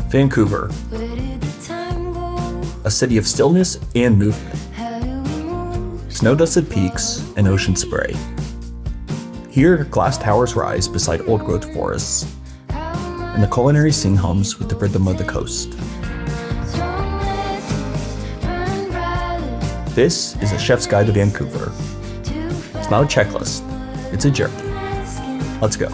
Vancouver, a city of stillness and movement, snow-dusted peaks and ocean spray. Here, glass towers rise beside old-growth forests, and the culinary scene hums with the rhythm of the coast. This is a chef's guide to Vancouver. It's not a checklist, it's a journey. Let's go.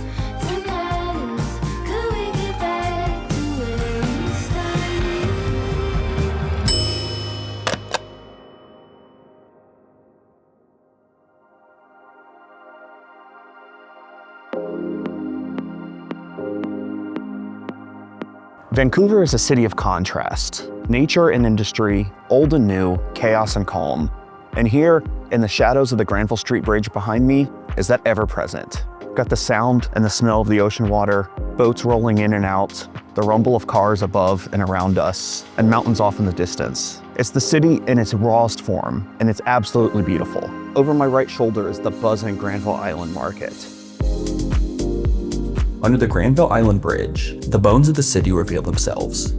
Vancouver is a city of contrast. Nature and industry, old and new, chaos and calm. And here, in the shadows of the Granville Street Bridge behind me, is that ever-present. Got the sound and the smell of the ocean water, boats rolling in and out, the rumble of cars above and around us, and mountains off in the distance. It's the city in its rawest form, and it's absolutely beautiful. Over my right shoulder is the buzzing Granville Island Market. Under the Granville Island Bridge, the bones of the city reveal themselves.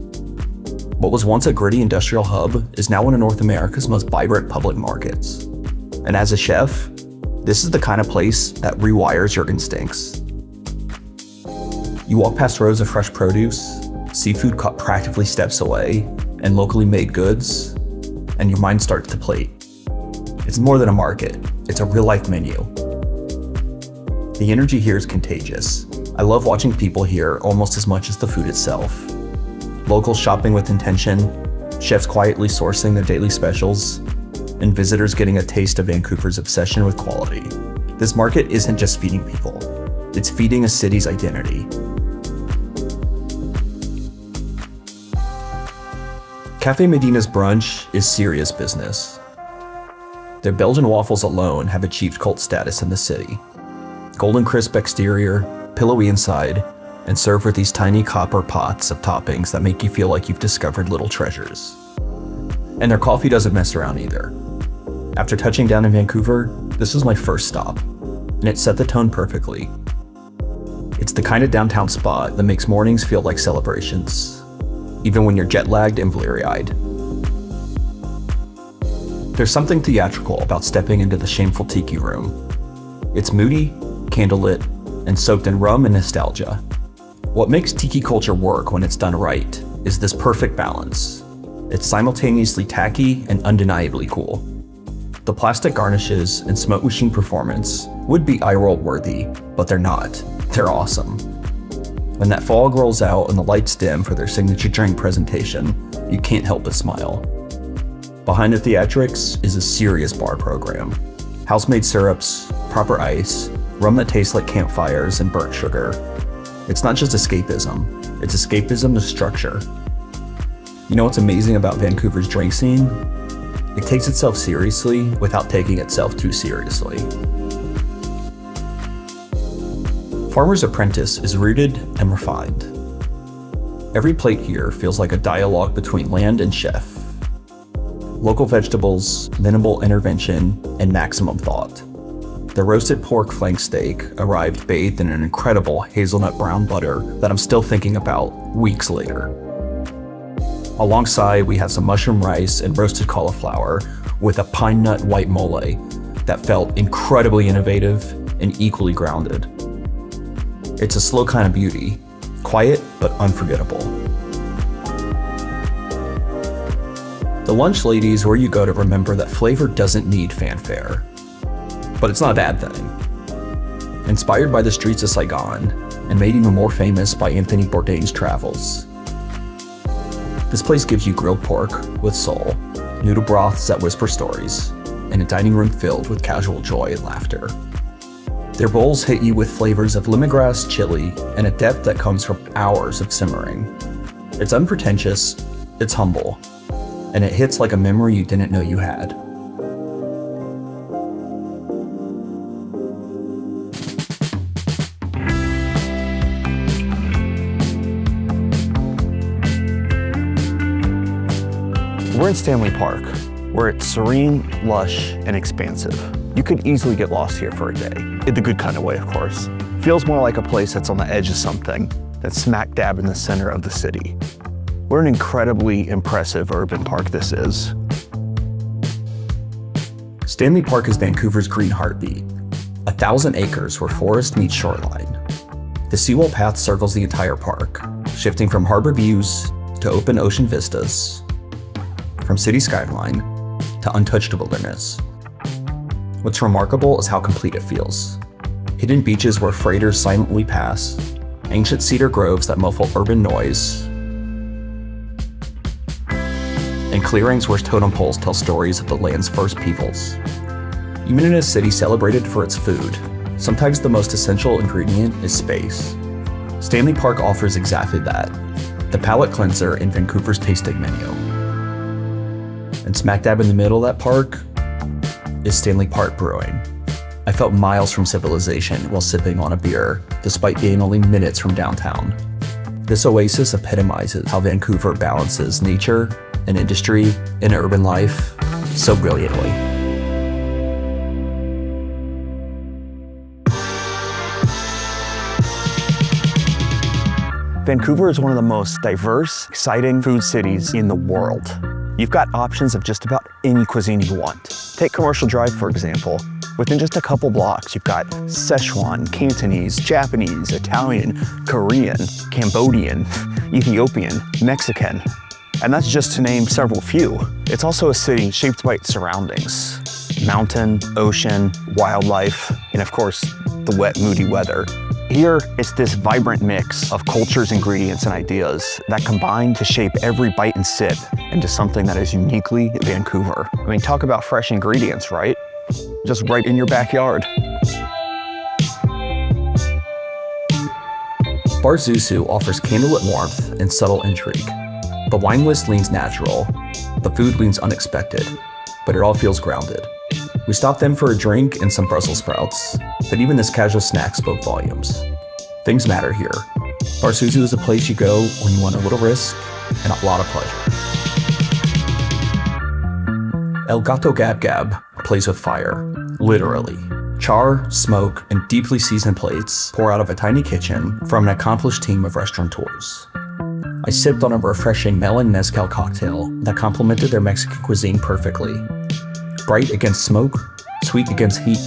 What was once a gritty industrial hub is now one of North America's most vibrant public markets. And as a chef, this is the kind of place that rewires your instincts. You walk past rows of fresh produce, seafood caught practically steps away, and locally made goods, and your mind starts to plate. It's more than a market, it's a real-life menu. The energy here is contagious. I love watching people here almost as much as the food itself. Locals shopping with intention, chefs quietly sourcing their daily specials, and visitors getting a taste of Vancouver's obsession with quality. This market isn't just feeding people, it's feeding a city's identity. Cafe Medina's brunch is serious business. Their Belgian waffles alone have achieved cult status in the city. Golden crisp exterior, pillowy inside, and served with these tiny copper pots of toppings that make you feel like you've discovered little treasures. And their coffee doesn't mess around either. After touching down in Vancouver, this was my first stop, and it set the tone perfectly. It's the kind of downtown spot that makes mornings feel like celebrations, even when you're jet-lagged and bleary-eyed. There's something theatrical about stepping into the Shameful Tiki room. It's moody, candlelit, and soaked in rum and nostalgia. What makes tiki culture work when it's done right is this perfect balance. It's simultaneously tacky and undeniably cool. The plastic garnishes and smoke machine performance would be eye-roll worthy, but they're not. They're awesome. When that fog rolls out and the lights dim for their signature drink presentation, you can't help but smile. Behind the theatrics is a serious bar program. House-made syrups, proper ice, rum that tastes like campfires and burnt sugar. It's not just escapism, it's escapism to structure. You know what's amazing about Vancouver's drink scene? It takes itself seriously without taking itself too seriously. Farmer's Apprentice is rooted and refined. Every plate here feels like a dialogue between land and chef. Local vegetables, minimal intervention, and maximum thought. The roasted pork flank steak arrived bathed in an incredible hazelnut brown butter that I'm still thinking about weeks later. Alongside, we had some mushroom rice and roasted cauliflower with a pine nut white mole that felt incredibly innovative and equally grounded. It's a slow kind of beauty, quiet but unforgettable. The Lunch Lady is where you go to remember that flavor doesn't need fanfare. But it's not a bad thing. Inspired by the streets of Saigon, and made even more famous by Anthony Bourdain's travels. This place gives you grilled pork with soul, noodle broths that whisper stories, and a dining room filled with casual joy and laughter. Their bowls hit you with flavors of lemongrass, chili, and a depth that comes from hours of simmering. It's unpretentious, it's humble, and it hits like a memory you didn't know you had. We're in Stanley Park, where it's serene, lush, and expansive. You could easily get lost here for a day, in the good kind of way, of course. Feels more like a place that's on the edge of something, that's smack dab in the center of the city. What an incredibly impressive urban park this is. Stanley Park is Vancouver's green heartbeat, 1,000 acres where forest meets shoreline. The seawall path circles the entire park, shifting from harbor views to open ocean vistas, from city skyline to untouched wilderness. What's remarkable is how complete it feels. Hidden beaches where freighters silently pass, ancient cedar groves that muffle urban noise, and clearings where totem poles tell stories of the land's first peoples. Even in a city celebrated for its food, sometimes the most essential ingredient is space. Stanley Park offers exactly that, the palate cleanser in Vancouver's tasting menu. And smack dab in the middle of that park is Stanley Park Brewing. I felt miles from civilization while sipping on a beer, despite being only minutes from downtown. This oasis epitomizes how Vancouver balances nature and industry and urban life so brilliantly. Vancouver is one of the most diverse, exciting food cities in the world. You've got options of just about any cuisine you want. Take Commercial Drive, for example. Within just a couple blocks, you've got Szechuan, Cantonese, Japanese, Italian, Korean, Cambodian, Ethiopian, Mexican. And that's just to name several few. It's also a city shaped by its surroundings. Mountain, ocean, wildlife, and of course, the wet, moody weather. Here, it's this vibrant mix of cultures, ingredients, and ideas that combine to shape every bite and sip into something that is uniquely Vancouver. I mean, talk about fresh ingredients, right? Just right in your backyard. Bar Susu offers candlelit warmth and subtle intrigue. The wine list leans natural, the food leans unexpected, but it all feels grounded. We stopped them for a drink and some Brussels sprouts, but even this casual snack spoke volumes. Things matter here. Bar Susu is a place you go when you want a little risk and a lot of pleasure. El Gato Gab Gab plays with fire, literally. Char, smoke, and deeply seasoned plates pour out of a tiny kitchen from an accomplished team of restaurateurs. I sipped on a refreshing melon mezcal cocktail that complemented their Mexican cuisine perfectly. Bright against smoke, sweet against heat,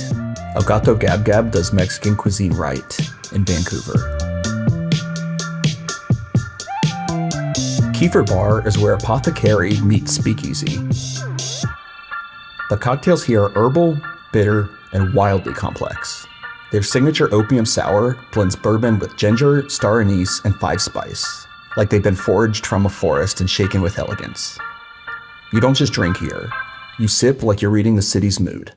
El Gato Gab Gab does Mexican cuisine right in Vancouver. Keefer Bar is where apothecary meets speakeasy. The cocktails here are herbal, bitter, and wildly complex. Their signature opium sour blends bourbon with ginger, star anise, and five spice, like they've been foraged from a forest and shaken with elegance. You don't just drink here. You sip like you're reading the city's mood.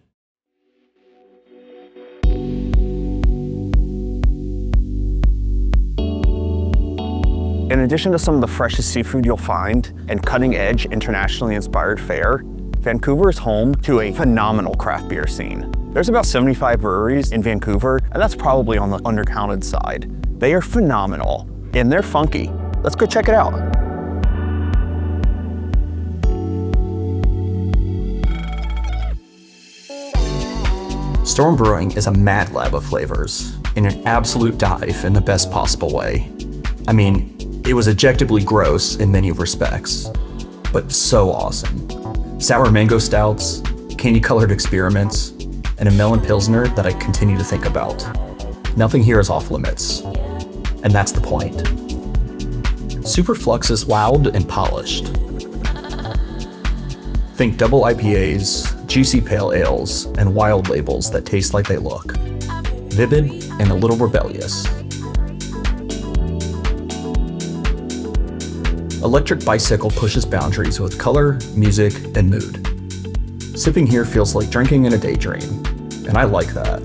In addition to some of the freshest seafood you'll find and cutting-edge, internationally inspired fare, Vancouver is home to a phenomenal craft beer scene. There's about 75 breweries in Vancouver, and that's probably on the undercounted side. They are phenomenal, and they're funky. Let's go check it out. Storm Brewing is a mad lab of flavors, in an absolute dive in the best possible way. I mean, it was ejectively gross in many respects, but so awesome. Sour mango stouts, candy-colored experiments, and a melon pilsner that I continue to think about. Nothing here is off limits, and that's the point. Superflux is loud and polished. Think double IPAs, juicy pale ales, and wild labels that taste like they look. Vivid and a little rebellious. Electric Bicycle pushes boundaries with color, music, and mood. Sipping here feels like drinking in a daydream, and I like that.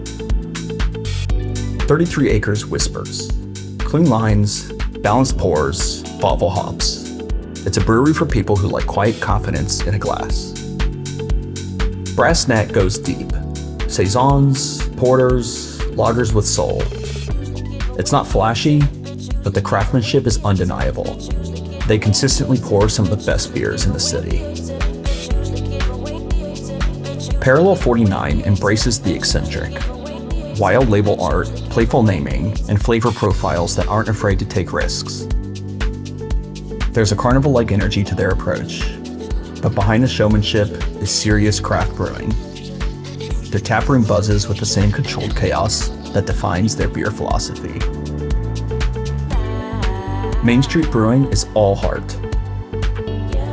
33 Acres whispers. Clean lines, balanced pours, thoughtful hops. It's a brewery for people who like quiet confidence in a glass. Brassneck goes deep. Saisons, porters, lagers with soul. It's not flashy, but the craftsmanship is undeniable. They consistently pour some of the best beers in the city. Parallel 49 embraces the eccentric. Wild label art, playful naming, and flavor profiles that aren't afraid to take risks. There's a carnival-like energy to their approach, but behind the showmanship is serious craft brewing. Their taproom buzzes with the same controlled chaos that defines their beer philosophy. Main Street Brewing is all heart.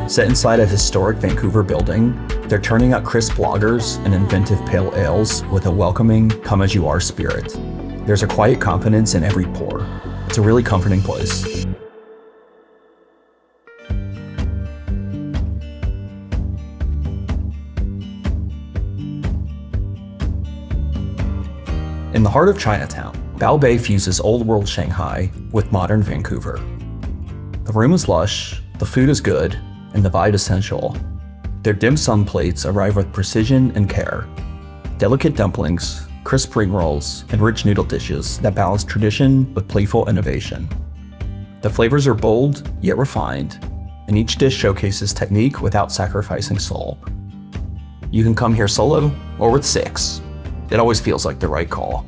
Set inside a historic Vancouver building, they're turning out crisp lagers and inventive pale ales with a welcoming, come-as-you-are spirit. There's a quiet confidence in every pour. It's a really comforting place. In the heart of Chinatown, Bao Bei fuses old-world Shanghai with modern Vancouver. The room is lush, the food is good, and the vibe essential. Their dim sum plates arrive with precision and care. Delicate dumplings, crisp spring rolls, and rich noodle dishes that balance tradition with playful innovation. The flavors are bold, yet refined, and each dish showcases technique without sacrificing soul. You can come here solo or with 6. It always feels like the right call.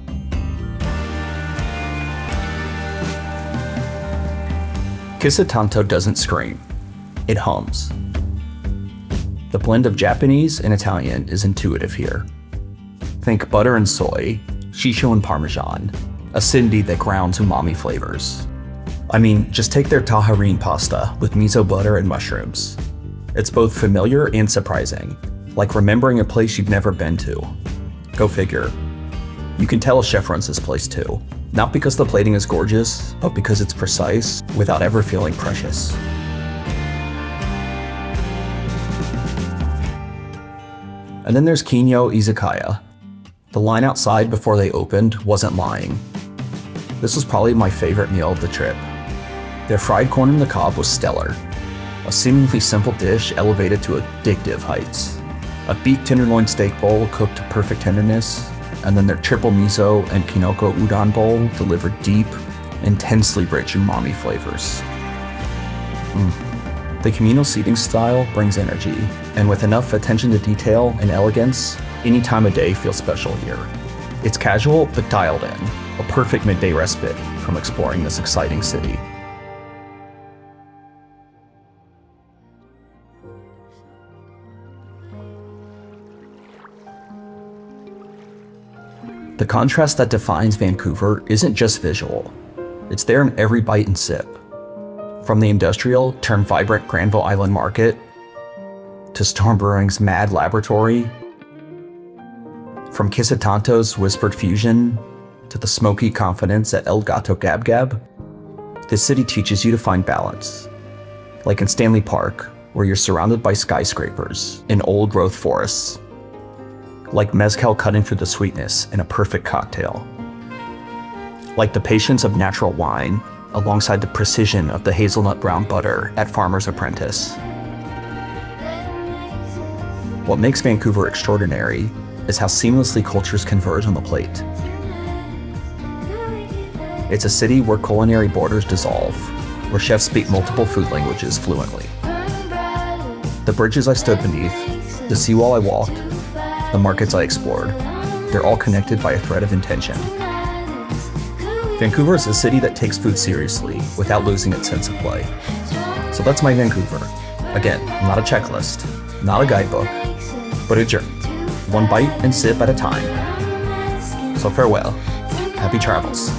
Kissa Tanto doesn't scream, it hums. The blend of Japanese and Italian is intuitive here. Think butter and soy, shisho and parmesan, acidity that grounds umami flavors. I mean, just take their taharin pasta with miso butter and mushrooms. It's both familiar and surprising, like remembering a place you've never been to. Go figure. You can tell a chef runs this place too, not because the plating is gorgeous, but because it's precise without ever feeling precious. And then there's Kingyo Izakaya. The line outside before they opened wasn't lying. This was probably my favorite meal of the trip. Their fried corn on the cob was stellar, a seemingly simple dish elevated to addictive heights. A beef tenderloin steak bowl cooked to perfect tenderness, and then their triple miso and kinoko udon bowl delivered deep, intensely rich umami flavors. The communal seating style brings energy, and with enough attention to detail and elegance, any time of day feels special here. It's casual but dialed in, a perfect midday respite from exploring this exciting city. The contrast that defines Vancouver isn't just visual. It's there in every bite and sip. From the industrial turned vibrant Granville Island Market, to Storm Brewing's mad laboratory, from Kissa Tanto's whispered fusion, to the smoky confidence at El Gato Gab Gab, this city teaches you to find balance. Like in Stanley Park, where you're surrounded by skyscrapers and old-growth forests. Like mezcal cutting through the sweetness in a perfect cocktail. Like the patience of natural wine alongside the precision of the hazelnut brown butter at Farmer's Apprentice. What makes Vancouver extraordinary is how seamlessly cultures converge on the plate. It's a city where culinary borders dissolve, where chefs speak multiple food languages fluently. The bridges I stood beneath, the seawall I walked, the markets I explored, they're all connected by a thread of intention. Vancouver is a city that takes food seriously without losing its sense of play. So that's my Vancouver. Again, not a checklist, not a guidebook, but a journey, one bite and sip at a time. So farewell, happy travels.